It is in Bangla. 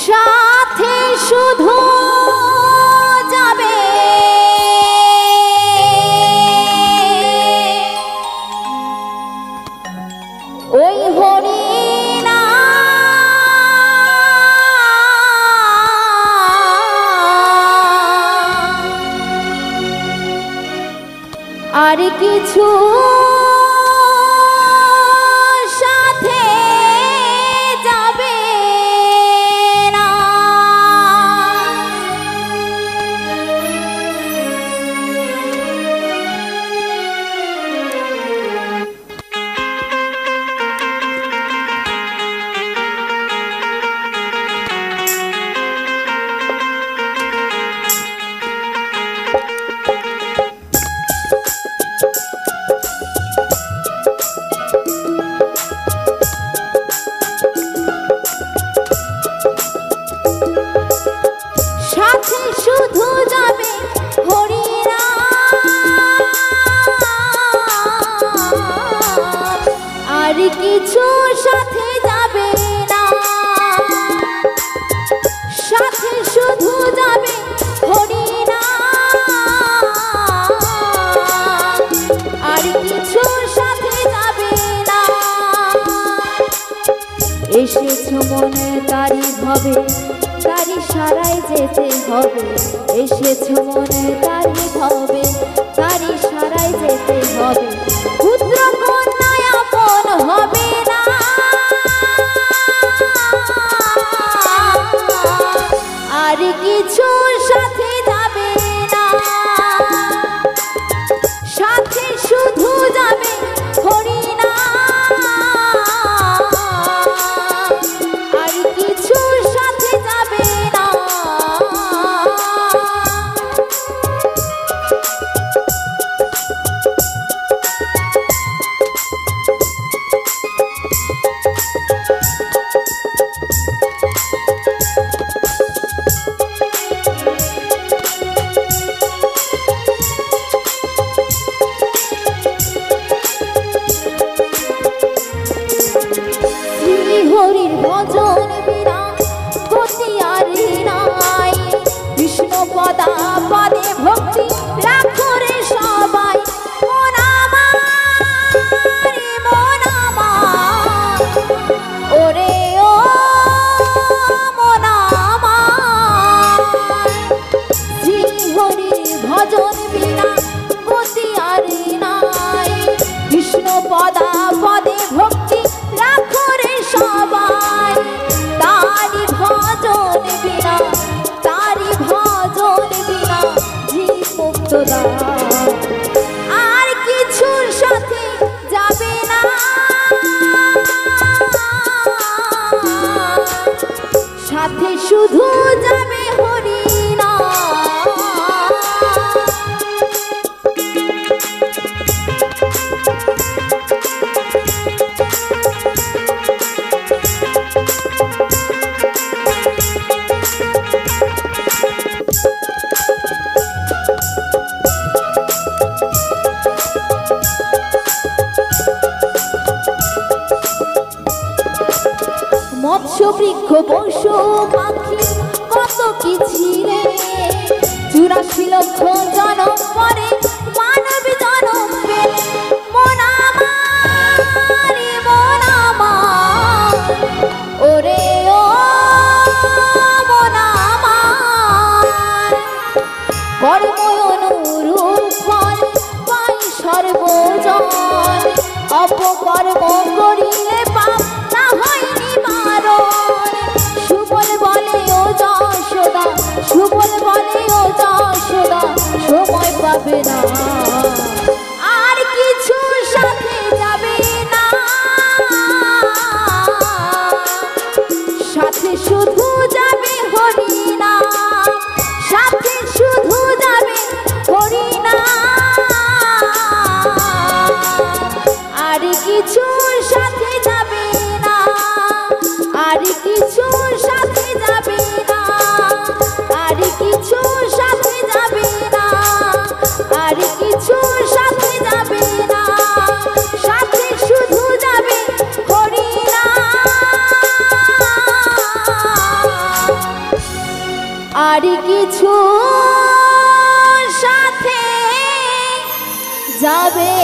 সাথে শুধু যাবে ওই হরিণা, আর কিছু সাথে যাবে না। সাথে শুধু যাবে হরিণা, আর কিছু সাথে যাবে না। সাথে শুধু যাবে হরিণা, আর কিছু সাথে যাবে না। এসেছো মনে তারি ভাবে, তারি সারাই যেতে হবে। এসেছো মনে তারি ভাবে, তারি সারাই যেতে হবে। পুত্র কন্যায় আপন হবে না, আর কিছু সাথে যাবে না। সাথে শুধু যাবে হরিণা, আর কিছু সাথে যাবে না। হরির ভজন বিনা গতি আর নাই, বিষ্ণু পদা পদে ভক্তি রাখো রে সবাই। মন আমার, মন আমার, ওরে ও মন আমার। শ্রী হরির ভজন বিনা গতি আর নাই, বিষ্ণু পদা পদে ভক্তি রাখো রে সবাই। তারি ভজন বিনা, তারি ভজন বিনা জীব মুক্ত দায়, আর কিছু সাথে যাবে না। সাথে শুধু যাবে হরিণা। মৎস্য বৃক্ষ পশু পাখি কত কি ছিলে, 84 লক্ষ জনম পরে মানব জনম পেলে। মন আমার, মন আমার, ওরে ও মন আমার। কর্ম অনুরূপ ফল পাই সর্বজন, অপকর্ম করিলে পাপ না হয় নিবারণ। সুবল বলে ও যশোদা, সুবল বলে ও যশোদা, সময় পাবে না, আর কিছু সাথে যাবে না। সাথে শুধু যাবে হরিণা, সাথে শুধু যাবে হরিণা, আর কিছু সাথে যাবে না। আর কিছু সাথে যাবে না, আর কিছু সাথে যাবে না, আর কিছু আর কিছু সাথে যাবে